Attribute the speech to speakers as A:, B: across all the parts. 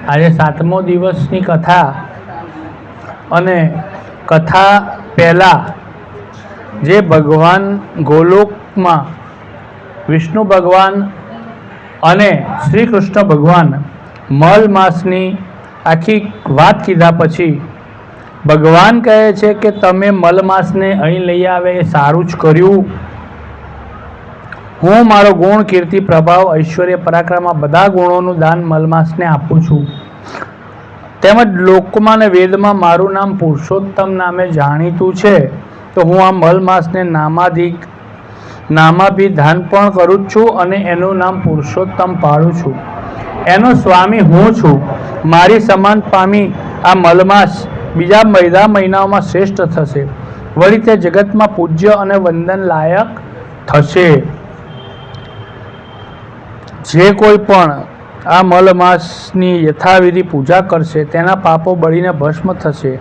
A: આજે 7મો દિવસની કથા અને કથા પહેલાં જે ભગવાન ગોલોકમાં વિષ્ણુ ભગવાન અને શ્રી કૃષ્ણ ભગવાન મલ માસની આખી વાત કીધા પછી ભગવાન કહે છે કે તમે મલ માસને અહીં લઈ આવે એ સારું જ કર્યું. હું મારો ગુણ કીર્તિ પ્રભાવ ઐશ્વર્ય પરાક્રમ બધા ગુણોનું દાન મલમાસને આપું છું. તેમજ લોકમાં ને વેદમાં મારું નામ પુરુષોત્તમ નામે જાણીતું છે. તો હું આ મલમાસને નામાભિધાન પણ કરું છું અને એનું નામ પુરુષોત્તમ પાડું છું. એનો સ્વામી હું છું. મારી સમાન પામી આ મલમાસ બીજા બધા મહિનાઓમાં શ્રેષ્ઠ થશે. વળી તે જગતમાં પૂજ્ય અને વંદન લાયક થશે. જે કોઈ પણ આ મલમાસની યથાવિધિ પૂજા કરશે તેના પાપો બળીને ભસ્મ થશે.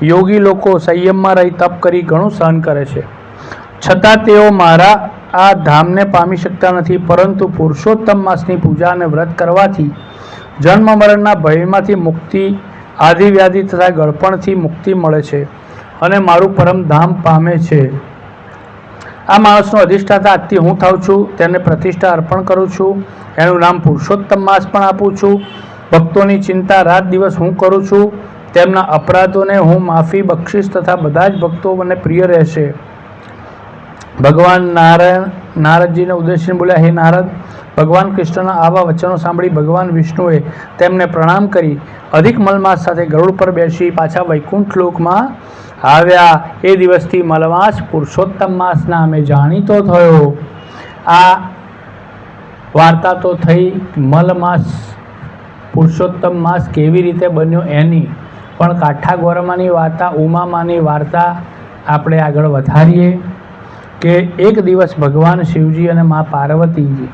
A: યોગી લોકો સંયમમાં રહી તપ કરી ઘણું સહન કરે છે, છતાં તેઓ મારા આ ધામને પામી શકતા નથી. પરંતુ પુરુષોત્તમ માસની પૂજા અને વ્રત કરવાથી જન્મ મરણના ભયમાંથી મુક્તિ, આદિવ્યાધિ તથા ગળપણથી મુક્તિ મળે છે અને મારું પરમ ધામ પામે છે. આ માણસનો અધિષ્ઠાતા આજથી હું થાઉં છું. તેને પ્રતિષ્ઠા અર્પણ કરું છું. એનું નામ પુરુષોત્તમ માસ પણ આપું છું. ભક્તોની ચિંતા રાત દિવસ હું કરું છું. તેમના અપરાધોને હું માફી બક્ષીશ તથા બધા જ ભક્તો મને પ્રિય રહેશે. ભગવાન નારદજીને ઉદ્દેશીને બોલ્યા, હે નારદ, ભગવાન કૃષ્ણના આવા વચનો સાંભળી ભગવાન વિષ્ણુએ તેમને પ્રણામ કરી અધિક મલમાસ સાથે ગરુડ પર બેસી પાછા વૈકુંઠ લોકમાં આવ્યા. એ દિવસથી મલમાસ પુરુષોત્તમ માસ નામે જાણીતો થયો. આ વાર્તા તો થઈ મલમાસ પુરુષોત્તમ માસ કેવી રીતે બન્યો એની, પણ કાઠા ગોરમાની વાર્તા, ઉમામાની વાર્તા આપણે આગળ વધારીએ કે એક દિવસ ભગવાન શિવજી અને મા પાર્વતીજી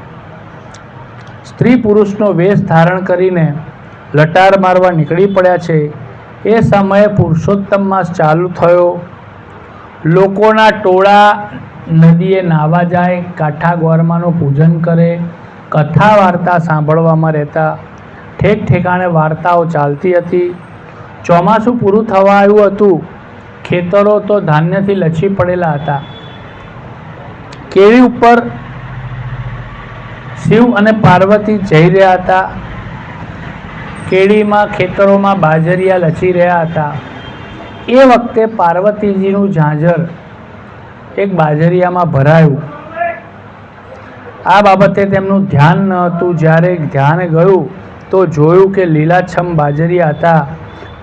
A: સ્ત્રી પુરુષનો વેશ ધારણ કરીને લટાર મારવા નીકળી પડ્યા છે. એ સમયે પુરુષોત્તમ માસ ચાલુ થયો. લોકોના ટોળા નદીએ નાહવા જાય, કાઠા ગોરમાનું પૂજન કરે, કથા વાર્તા સાંભળવામાં રહેતા. ઠેક ઠેકાણે વાર્તાઓ ચાલતી હતી. ચોમાસું પૂરું થવા આવ્યું હતું. ખેતરો તો ધાન્યથી લચી પડેલા હતા. કેરી ઉપર શિવ અને પાર્વતી જઈ રહ્યા હતા. કેડીમાં ખેતરોમાં બાજરિયા લચી રહ્યા હતા. એ વખતે પાર્વતીજીનું ઝાંઝર એક બાજરિયામાં ભરાયું. આ બાબતે તેમનું ધ્યાન ન હતું. જ્યારે ધ્યાન ગયું તો જોયું કે લીલાછમ બાજરિયા હતા.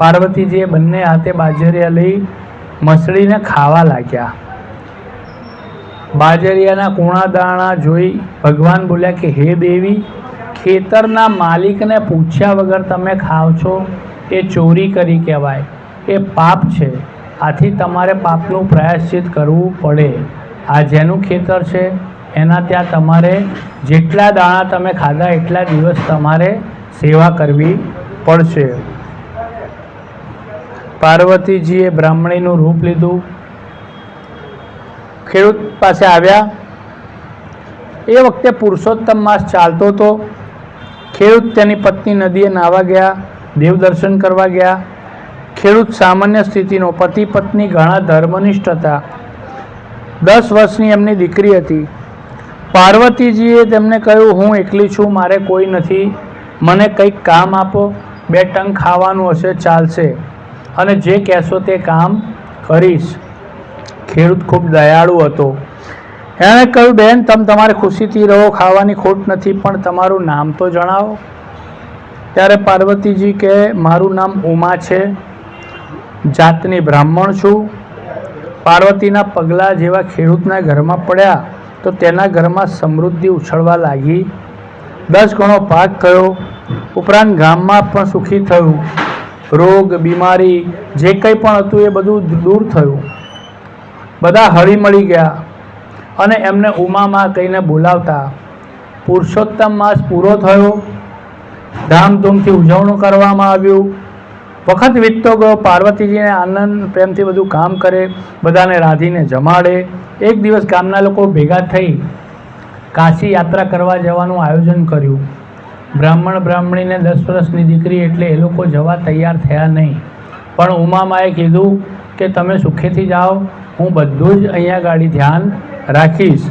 A: પાર્વતીજીએ બંને હાથે બાજરિયા લઈ મસળીને ખાવા લાગ્યા. બાજરિયાના કૂણા દાણા જોઈ ભગવાન બોલ્યા કે હે દેવી, ખેતરના માલિકને પૂછ્યા વગર તમે ખાવ છો એ ચોરી કરી કહેવાય, એ પાપ છે. આથી તમારે પાપનું પ્રાયશ્ચિત કરવું પડે. આ જેનું ખેતર છે એના ત્યાં તમારે જેટલા દાણા તમે ખાધા એટલા દિવસ તમારે સેવા કરવી પડશે. પાર્વતીજીએ બ્રાહ્મણીનું રૂપ લીધું. ખેડૂત પાસે આવ્યા. એ વખતે પુરુષોત્તમ માસ ચાલતો હતો. ખેડૂત તેની પત્ની નદીએ નાહવા ગયા, દેવ દર્શન કરવા ગયા. ખેડૂત સામાન્ય સ્થિતિનો, પતિ પત્ની ઘણા ધર્મનિષ્ઠ હતા. 10 વર્ષની એમની દીકરી હતી. પાર્વતીજીએ તેમને કહ્યું, હું એકલી છું, મારે કોઈ નથી, મને કંઈક કામ આપો. 2 ટંક ખાવાનું હશે ચાલશે, અને જે કહેશો તે કામ કરીશ. ખેડૂત ખૂબ દયાળુ હતો. એણે કહ્યું, બહેન, તમે તમારે ખુશીથી રહો, ખાવાની ખોટ નથી, પણ તમારું નામ તો જણાવો. ત્યારે પાર્વતીજી કહે, મારું નામ ઉમા છે, જાતની બ્રાહ્મણ છું. પાર્વતીના પગલાં જેવા ખેડૂતના ઘરમાં પડ્યા તો તેના ઘરમાં સમૃદ્ધિ ઉછળવા લાગી. 10 ગણો પાક થયો. ઉપરાંત ગામમાં પણ સુખી થયું. રોગ બીમારી જે કંઈ પણ હતું એ બધું દૂર થયું. બધા હળી મળી ગયા અને એમને ઉમામાં કહીને બોલાવતા. પુરુષોત્તમ માસ પૂરો થયો. ધામધૂમથી ઉજવણું કરવામાં આવ્યું. વખત વીતતો ગયો. પાર્વતીજીને આનંદ પ્રેમથી બધું કામ કરે, બધાને રાંધીને જમાડે. એક દિવસ ગામના લોકો ભેગા થઈ કાશી યાત્રા કરવા જવાનું આયોજન કર્યું. બ્રાહ્મણ બ્રાહ્મણીને 10 વર્ષની દીકરી એટલે એ લોકો જવા તૈયાર થયા નહીં. પણ ઉમામાએ કીધું કે તમે સુખેથી જાઓ, હું બધું જ અહીંયા ગાડી ધ્યાન રાખીશ.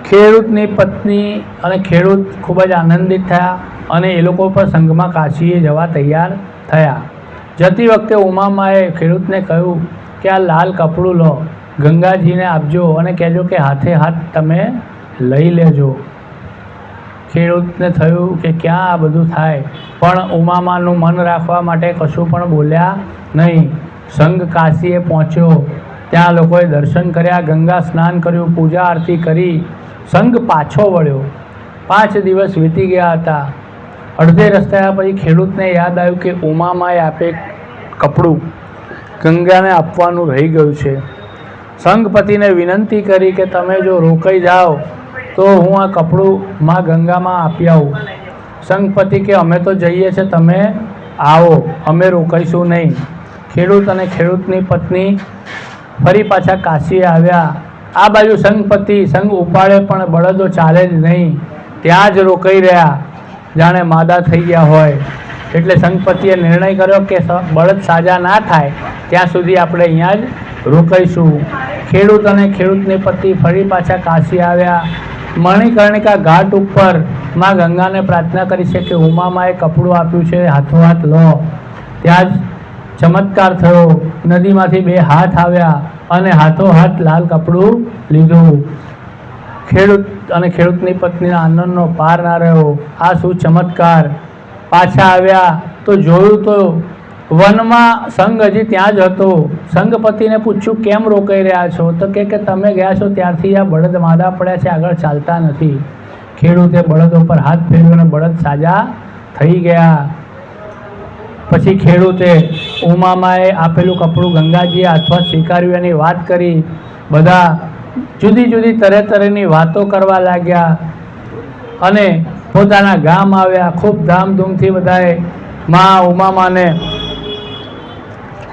A: ખેડૂતની પત્ની અને ખેડૂત ખૂબ જ આનંદિત થયા અને એ લોકો પણ સંઘમાં કાશીએ જવા તૈયાર થયા. જતી વખતે ઉમામાએ ખેડૂતને કહ્યું કે આ લાલ કપડું લો, ગંગાજીને આપજો અને કહેજો કે હાથે હાથ તમે લઈ લેજો. ખેડૂતને થયું કે ક્યાં આ બધું થાય, પણ ઉમામાનું મન રાખવા માટે કશું પણ બોલ્યા નહીં. સંઘ કાશીએ પહોંચ્યો, ત્યાં લોકોએ દર્શન કર્યા, ગંગા સ્નાન કર્યું, પૂજા આરતી કરી. સંઘ પાછો વળ્યો. 5 દિવસ વીતી ગયા હતા. અડધે રસ્તે આવ્યા પછી ખેડૂતને યાદ આવ્યું કે ઉમામાએ આપે કપડું ગંગાને આપવાનું રહી ગયું છે. સંઘપતિને વિનંતી કરી કે તમે જો રોકાઈ જાઓ તો હું આ કપડું માં ગંગામાં આપી આવું. સંઘપતિ કે અમે તો જઈએ છીએ, તમે આવો, અમે રોકાઈશું નહીં. ખેડૂત અને ખેડૂતની પત્ની ફરી પાછા કાશીએ આવ્યા. આ બાજુ સંઘપતિ સંઘ ઉપાડે પણ બળદો ચાલે જ નહીં, ત્યાં જ રોકાઈ રહ્યા, જાણે માદા થઈ ગયા હોય. એટલે સંઘપતિએ નિર્ણય કર્યો કે બળદ સાજા ના થાય ત્યાં સુધી આપણે અહીંયા જ રોકાઈશું. ખેડૂત અને ખેડૂતની પત્ની ફરી પાછા કાશી આવ્યા. મણિકર્ણિકા ઘાટ ઉપર માં ગંગાને પ્રાર્થના કરી છે કે ઉમામાએ કપડું આપ્યું છે, હાથોહાથ લો. ત્યાં જ ચમત્કાર થયો. નદીમાંથી 2 હાથ આવ્યા અને હાથોહાથ લાલ કપડું લીધું. ખેડૂત અને ખેડૂતની પત્નીના આનંદનો પાર ના રહ્યો. આ શું ચમત્કાર! પાછા આવ્યા તો જોયું તો વનમાં સંઘ હજી ત્યાં જ હતો. સંઘપતિને પૂછ્યું કેમ રોકાઈ રહ્યા છો? તો કે તમે ગયા છો ત્યારથી આ બળદ માદા પડ્યા છે, આગળ ચાલતા નથી. ખેડૂતે બળદ ઉપર હાથ ફેરવ્યો અને બળદ સાજા થઈ ગયા. પછી ખેડૂતે ઉમામાએ આપેલું કપડું ગંગાજીએ હાથમાં સ્વીકાર્યું એની વાત કરી. બધા જુદી જુદી તરહની વાતો કરવા લાગ્યા અને પોતાના ગામ આવ્યા. ખૂબ ધામધૂમથી બધાએ મા ઉમામાને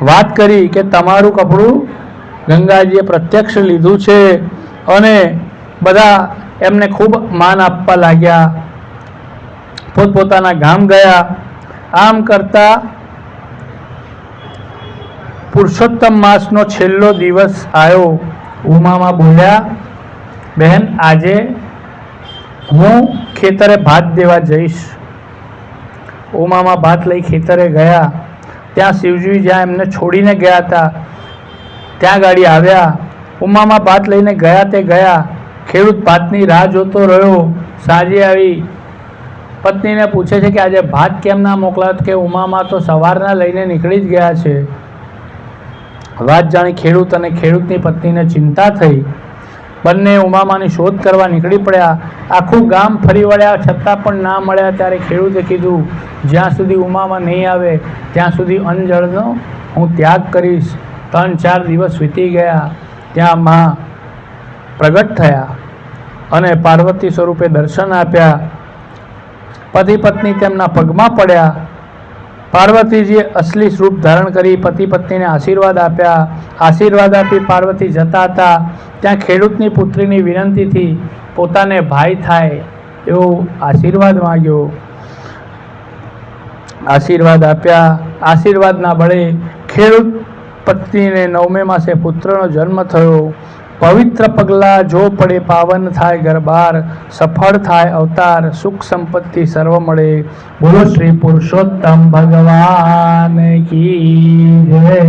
A: વાત કરી કે તમારું કપડું ગંગાજીએ પ્રત્યક્ષ લીધું છે અને બધા એમને ખૂબ માન આપવા લાગ્યા. પોતપોતાના ગામ ગયા. આમ કરતા પુરુષોત્તમ માસનો છેલ્લો દિવસ આવ્યો. ઉમામાં બોલ્યા, બહેન આજે હું ખેતરે ભાત દેવા જઈશ. ઉમામાં ભાત લઈ ખેતરે ગયા. ત્યાં શિવજી જ્યાં એમને છોડીને ગયા હતા ત્યાં ગાડી આવ્યા. ઉમામાં ભાત લઈને ગયા તે ગયા. ખેડૂત ભાતની રાહ જોતો રહ્યો. સાંજે આવી પત્નીને પૂછે છે કે આજે ભાત કેમ ના મોકલાત? કે ઉમામાં તો સવારના લઈને નીકળી જ ગયા છે. વાત જાણી ખેડૂત અને ખેડૂતની પત્નીને ચિંતા થઈ. બંને ઉમામાની શોધ કરવા નીકળી પડ્યા. આખું ગામ ફરી વળ્યા છતાં પણ ના મળ્યા. ત્યારે ખેડૂતે કીધું જ્યાં સુધી ઉમામા નહીં આવે ત્યાં સુધી અન્ન જળનો હું ત્યાગ કરીશ. 3-4 દિવસ વીતી ગયા. ત્યાં મા પ્રગટ થયા અને પાર્વતી સ્વરૂપે દર્શન આપ્યા. પતિ પત્ની તેમના પગમાં પડ્યા. પાર્વતીજીએ અસલી સ્વરૂપ ધારણ કરી પતિ પત્નીને આશીર્વાદ આપ્યા. આશીર્વાદ આપી પાર્વતી જતા હતા ત્યાં ખેડૂતની પુત્રીની વિનંતીથી પોતાને ભાઈ થાય એવો આશીર્વાદ માંગ્યો. આશીર્વાદ આપ્યા. આશીર્વાદના બળે ખેડૂત પત્નીને 9મે માસે પુત્રનો જન્મ થયો. પવિત્ર પગલાં જો પડે પાવન થાય ઘરબાર, સફળ થાય અવતાર, સુખ સંપત્તિ સર્વ મળે. બોલો શ્રી પુરુષોત્તમ ભગવાન કી જય.